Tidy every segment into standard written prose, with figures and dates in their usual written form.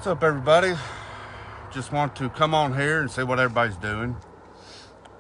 What's up, everybody? Just want to come on here and see what everybody's doing.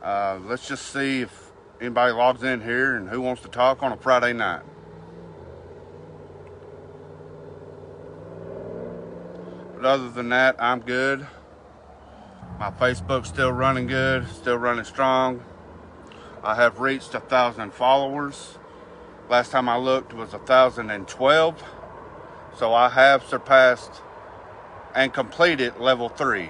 Let's just see if anybody logs in here and who wants to talk on a Friday night. But other than that, I'm good. My Facebook's still running good, still running strong. I have reached 1,000 followers. Last time I looked was 1,012. So I have surpassed and completed level 3.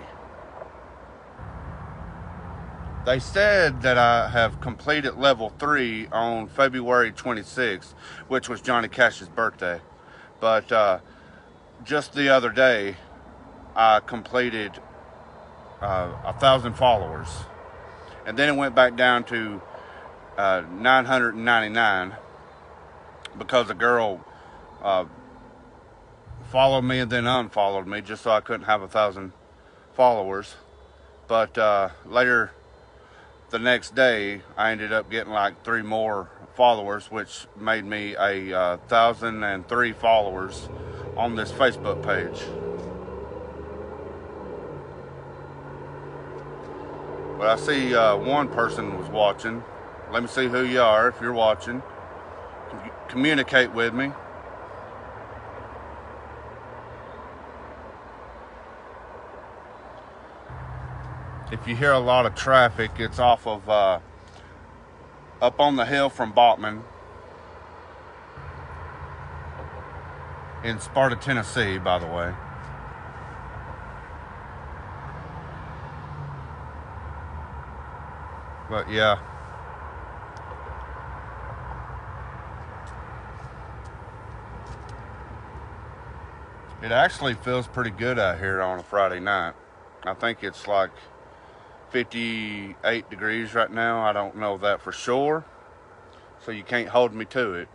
They said that I have completed level 3 on February 26th, which was Johnny Cash's birthday. But just the other day, I completed 1,000 followers. And then it went back down to 999 because a girl followed me and then unfollowed me just so I couldn't have 1,000 followers. But later the next day, I ended up getting like 3 more followers, which made me 1,003 followers on this Facebook page. But I see one person was watching. Let me see who you are if you're watching. Communicate with me. If you hear a lot of traffic, it's off of up on the hill from Bachman in Sparta, Tennessee, by the way. But yeah. It actually feels pretty good out here on a Friday night. I think it's like 58 degrees right now. I don't know that for sure, so you can't hold me to it.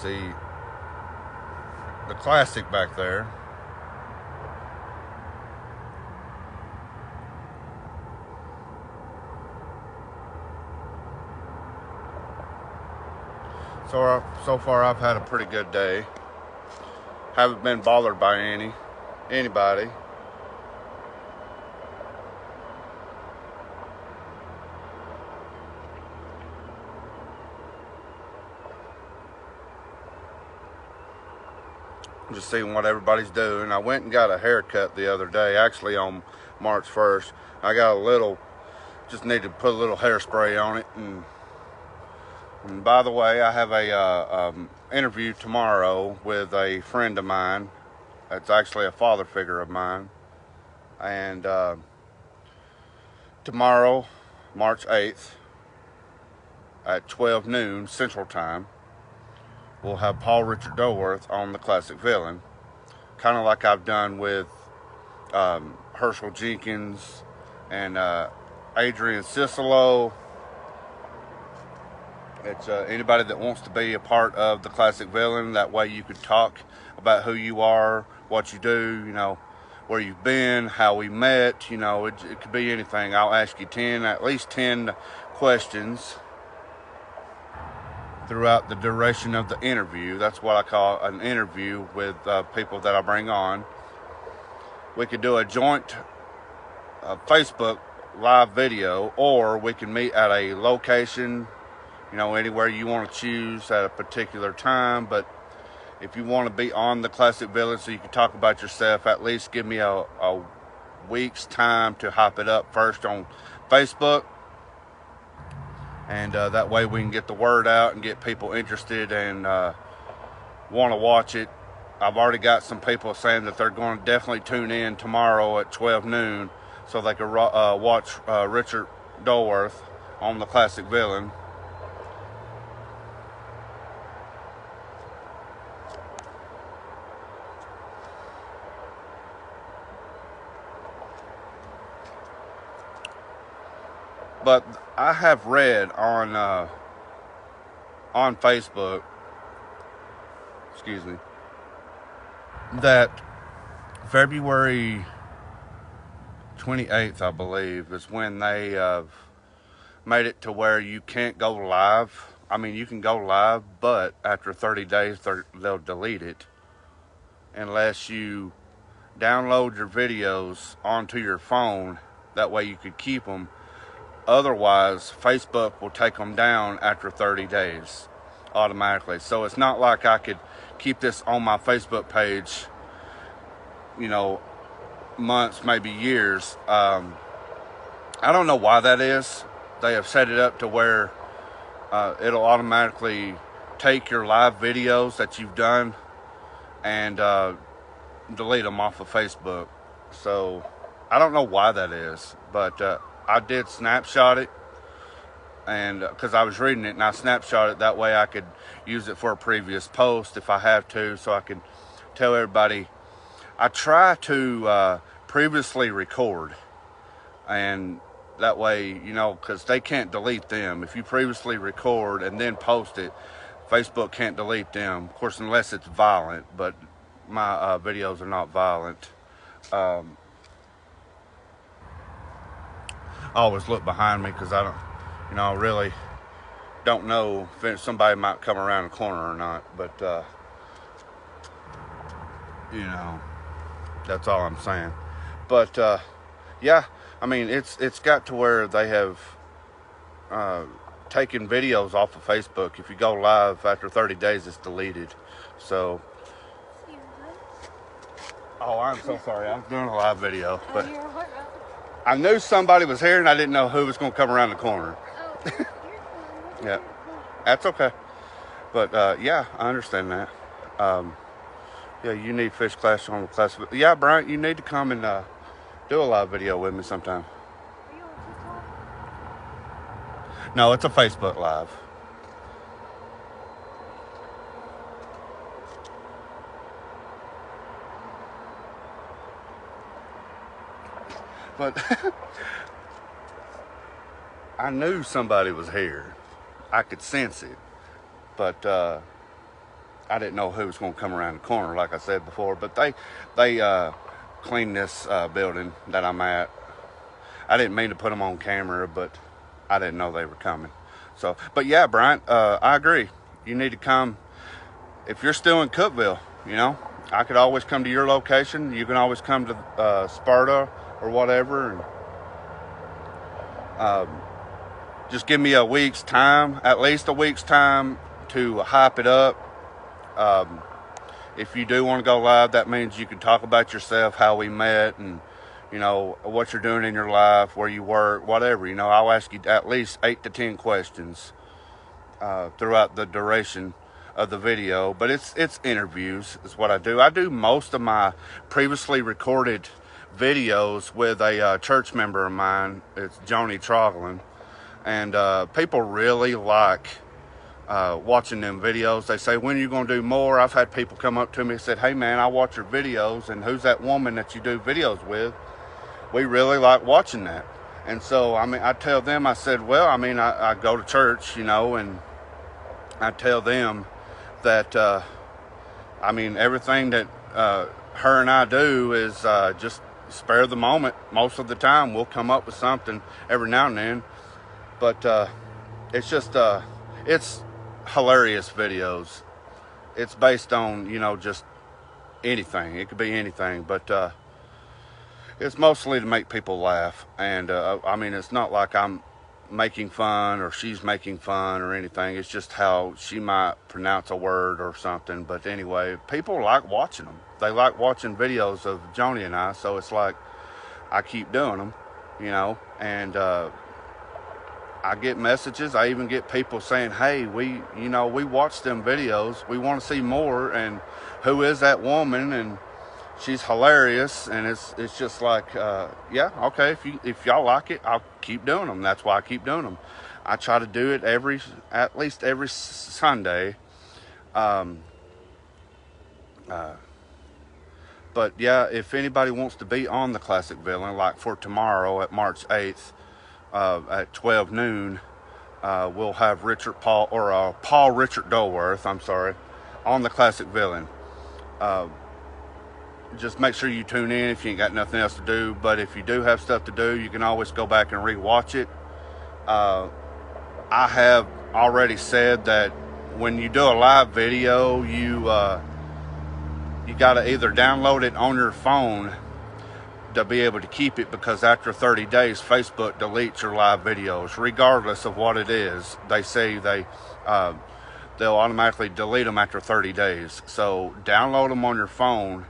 See the classic back there. So far I've had a pretty good day. Haven't been bothered by anybody. Just seeing what everybody's doing. I went and got a haircut the other day, actually on March 1st. I got just need to put a little hairspray on it. And by the way, I have a interview tomorrow with a friend of mine. That's actually a father figure of mine. And tomorrow, March 8th, at 12 noon Central Time, we'll have Paul Richard Dilworth on the Classic Villain. Kind of like I've done with Herschel Jenkins and Adrian Cicelo. It's anybody that wants to be a part of the Classic Villain. That way you could talk about who you are, what you do, where you've been, how we met. It could be anything. I'll ask you at least 10 questions throughout the duration of the interview. That's what I call an interview with people that I bring on. We could do a joint Facebook live video, or we can meet at a location, anywhere you want to choose at a particular time. But if you want to be on the Classic Villain so you can talk about yourself, at least give me a week's time to hype it up first on Facebook. And that way we can get the word out and get people interested and want to watch it. I've already got some people saying that they're going to definitely tune in tomorrow at 12 noon so they can watch Richard Dilworth on the Classic Villain. But I have read on Facebook, that February 28th, I believe, is when they made it to where you can't go live. I mean, you can go live, but after 30 days, they'll delete it unless you download your videos onto your phone. That way you could keep them. Otherwise, Facebook will take them down after 30 days automatically. So it's not like I could keep this on my Facebook page, you know, months, maybe years. I don't know why that is. They have set it up to where it'll automatically take your live videos that you've done and delete them off of Facebook. So I don't know why that is, but I did snapshot it, and because I was reading it and I snapshot it, that way I could use it for a previous post if I have to, so I could tell everybody. I try to previously record, and that way, you know, because they can't delete them. If you previously record and then post it, Facebook can't delete them, of course, unless it's violent, but my videos are not violent. I always look behind me because I don't, you know, I really don't know if somebody might come around the corner or not, but you know, that's all I'm saying. But yeah, I mean, it's got to where they have taken videos off of Facebook. If you go live after 30 days, it's deleted. So, oh, I'm so sorry. I'm doing a live video, but I knew somebody was here, and I didn't know who was going to come around the corner. Yeah, that's okay. But yeah, I understand that. Yeah, you need fish class on the class. Yeah, Bryant, you need to come and do a live video with me sometime. Are you on TikTok? No, it's a Facebook Live. But I knew somebody was here. I could sense it. But I didn't know who was going to come around the corner, like I said before. But they cleaned this building that I'm at. I didn't mean to put them on camera, but I didn't know they were coming. So, but yeah, Bryant, I agree. You need to come. If you're still in Cookeville, you know, I could always come to your location. You can always come to Sparta or whatever, and just give me a week's time, at least a week's time, to hype it up. If you do want to go live, that means you can talk about yourself, how we met, and you know what you're doing in your life, where you work, whatever. You know, I'll ask you at least 8 to 10 questions throughout the duration of the video. But it's interviews is what I do. I do most of my previously recorded videos with a church member of mine. It's Joni Troglin, and people really like watching them videos. They say, when are you going to do more? I've had people come up to me and said, hey man, I watch your videos, and who's that woman that you do videos with? We really like watching that. And so, I mean, I tell them, I said, well, I mean, I go to church, you know, and I tell them that, I mean, everything that her and I do is just spare the moment. Most of the time we'll come up with something every now and then, but it's just it's hilarious videos. It's based on, you know, just anything. It could be anything, but it's mostly to make people laugh. And I mean, it's not like I'm making fun or she's making fun or anything. It's just how she might pronounce a word or something. But anyway, people like watching them. They like watching videos of Joni and I, so it's like I keep doing them, you know. And I get messages. I even get people saying, hey, we watched them videos. We want to see more. And who is that woman? And she's hilarious. And it's just like, yeah, okay, if y'all like it, I'll keep doing them. That's why I keep doing them. I try to do it at least every Sunday. But yeah, if anybody wants to be on the Classic Villain, like for tomorrow at March 8th, at 12 noon, we'll have Paul Richard Dolworth, I'm sorry, on the Classic Villain. just make sure you tune in if you ain't got nothing else to do. But if you do have stuff to do, you can always go back and rewatch it. I have already said that when you do a live video, you got to either download it on your phone to be able to keep it, because after 30 days, Facebook deletes your live videos, regardless of what it is. They say they'll automatically delete them after 30 days. So download them on your phone.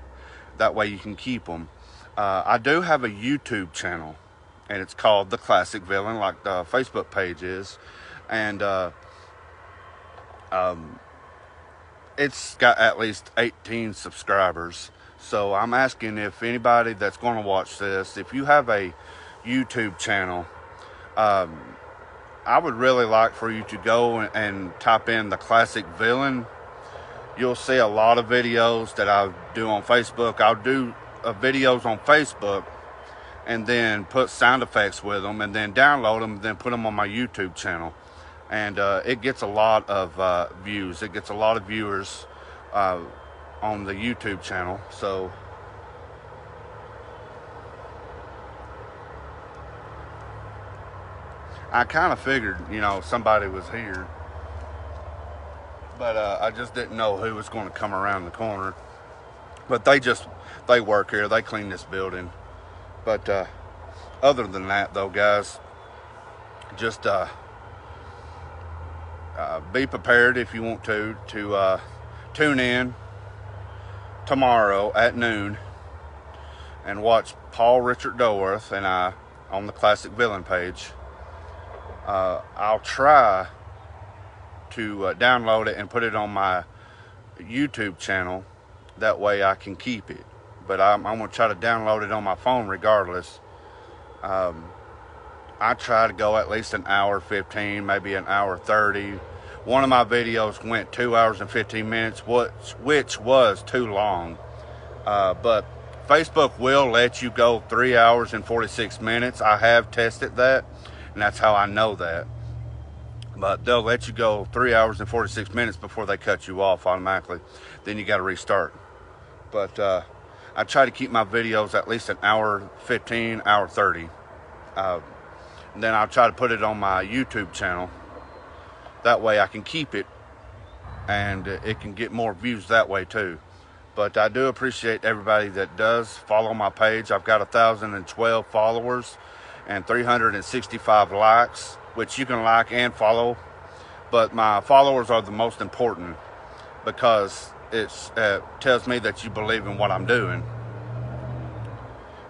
That way you can keep them. I do have a YouTube channel, and it's called The Classic Villain, like the Facebook page is. And it's got at least 18 subscribers. So I'm asking if anybody that's going to watch this, if you have a YouTube channel, I would really like for you to go and type in The Classic Villain. You'll see a lot of videos that I do on Facebook. I'll do videos on Facebook and then put sound effects with them, and then download them, and then put them on my YouTube channel. And it gets a lot of views. It gets a lot of viewers on the YouTube channel. So I kind of figured, somebody was here, but I just didn't know who was going to come around the corner. But they work here. They clean this building. But other than that, though, guys, just be prepared if you want to tune in tomorrow at noon and watch Paul Richard Dilworth and I on the Classic Villain page. I'll try to download it and put it on my YouTube channel. That way I can keep it. But I'm going to try to download it on my phone regardless. I try to go at least an hour 15, maybe an hour 30. One of my videos went 2 hours and 15 minutes, which was too long. But Facebook will let you go 3 hours and 46 minutes. I have tested that, and that's how I know that. But they'll let you go 3 hours and 46 minutes before they cut you off automatically. Then you got to restart. But I try to keep my videos at least an hour 15, hour 30. And then I'll try to put it on my YouTube channel. That way I can keep it, and it can get more views that way too. But I do appreciate everybody that does follow my page. I've got 1,012 followers and 365 likes, which you can like and follow. But my followers are the most important, because it tells me that you believe in what I'm doing.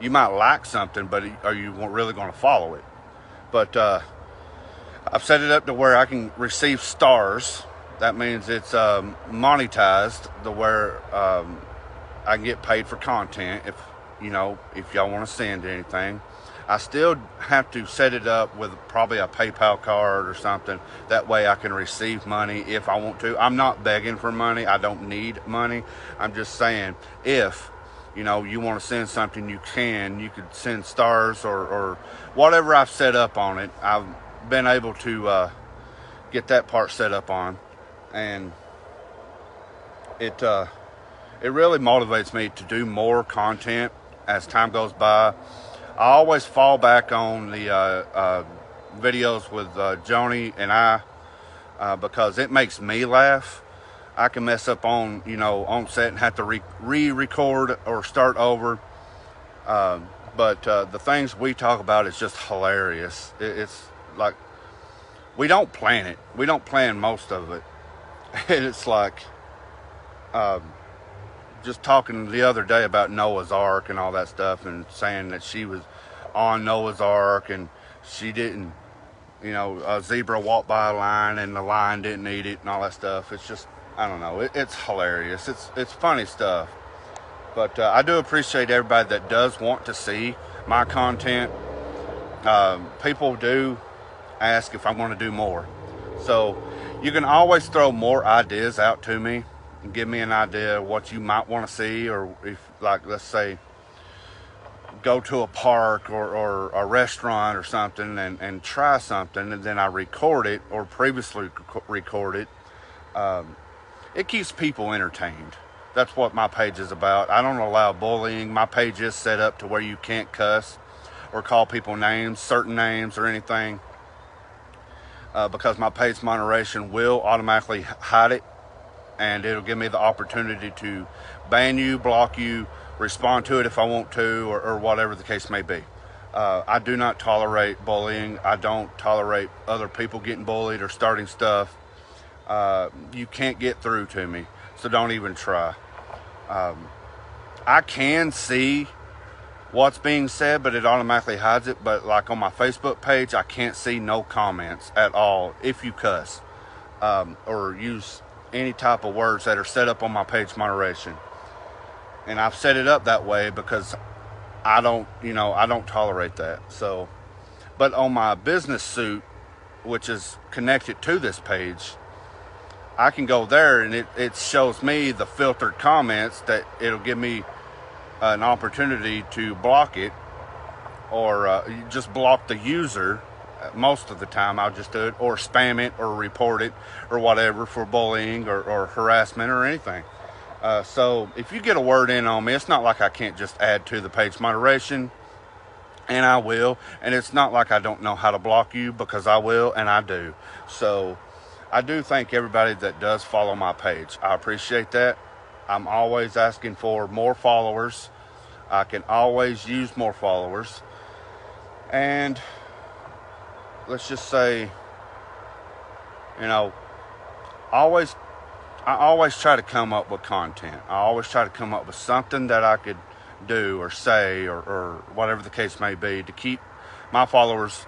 You might like something, but are you really going to follow it? But I've set it up to where I can receive stars. That means it's monetized to where I can get paid for content if y'all want to send anything. I still have to set it up with probably a PayPal card or something. That way I can receive money if I want to. I'm not begging for money. I don't need money. I'm just saying, if you want to send something, you could send stars or whatever I've set up on it. I've been able to get that part set up on, and it really motivates me to do more content as time goes by. I always fall back on the videos with Joni and I because it makes me laugh. I can mess up on set and have to re-record or start over. But the things we talk about is just hilarious. It's like, we don't plan it. We don't plan most of it. And it's like, just talking the other day about Noah's Ark and all that stuff, and saying that she was on Noah's Ark and she didn't, a zebra walked by a lion and the lion didn't eat it and all that stuff. It's just, I don't know. It's hilarious. It's funny stuff. But I do appreciate everybody that does want to see my content. People do ask if I want to do more. So you can always throw more ideas out to me and give me an idea of what you might want to see. Or if, like, let's say, go to a park or a restaurant or something and try something, and then I record it or previously record it. It keeps people entertained. That's what my page is about. I don't allow bullying. My page is set up to where you can't cuss or call people names, certain names or anything, because my page moderation will automatically hide it, and it'll give me the opportunity to ban you, block you, respond to it if I want to, or whatever the case may be. I do not tolerate bullying. I don't tolerate other people getting bullied or starting stuff. You can't get through to me, so don't even try. I can see what's being said, but it automatically hides it. But like on my Facebook page, I can't see no comments at all if you cuss or use any type of words that are set up on my page moderation. And I've set it up that way because I don't tolerate that. So, but on my business suit, which is connected to this page, I can go there and it shows me the filtered comments that it'll give me an opportunity to block it, or just block the user. Most of the time I'll just do it, or spam it, or report it, or whatever, for bullying or harassment or anything. So if you get a word in on me, it's not like I can't just add to the page moderation, and I will. And it's not like I don't know how to block you, because I will, and I do. So I do thank everybody that does follow my page. I appreciate that. I'm always asking for more followers. I can always use more followers. And let's just say, I always try to come up with content. I always try to come up with something that I could do or say or whatever the case may be to keep my followers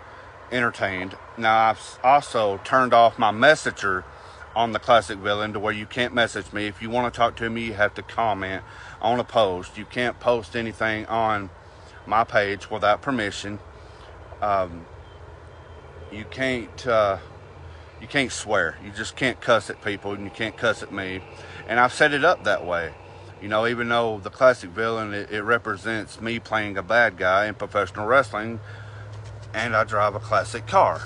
entertained. Now, I've also turned off my messenger on the Classic Villain to where you can't message me. If you want to talk to me, you have to comment on a post. You can't post anything on my page without permission. You can't swear. You just can't cuss at people, and you can't cuss at me. And I've set it up that way. Even though the Classic Villain, it represents me playing a bad guy in professional wrestling, and I drive a classic car,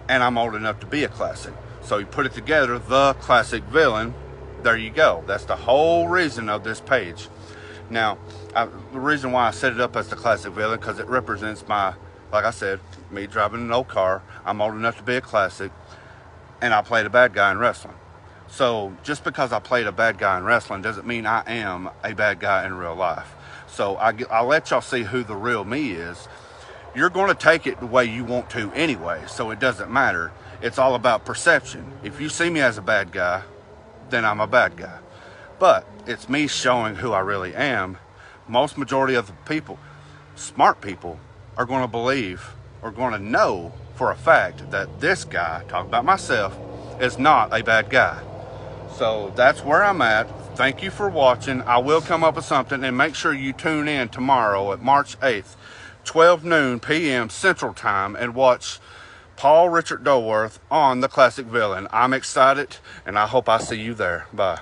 and I'm old enough to be a classic. So you put it together, the Classic Villain, there you go. That's the whole reason of this page. Now, the reason why I set it up as the Classic Villain, because it represents like I said, me driving an old car. I'm old enough to be a classic, and I played a bad guy in wrestling. So just because I played a bad guy in wrestling doesn't mean I am a bad guy in real life. So I'll let y'all see who the real me is. You're going to take it the way you want to anyway, so it doesn't matter. It's all about perception. If you see me as a bad guy, then I'm a bad guy. But it's me showing who I really am. Most majority of the people, smart people, are going to believe or going to know for a fact that this guy, talking about myself, is not a bad guy. So that's where I'm at. Thank you for watching. I will come up with something, and make sure you tune in tomorrow at March 8th, 12 noon p.m. Central Time, and watch Paul Richard Dilworth on the Classic Villain. I'm excited, and I hope I see you there. Bye.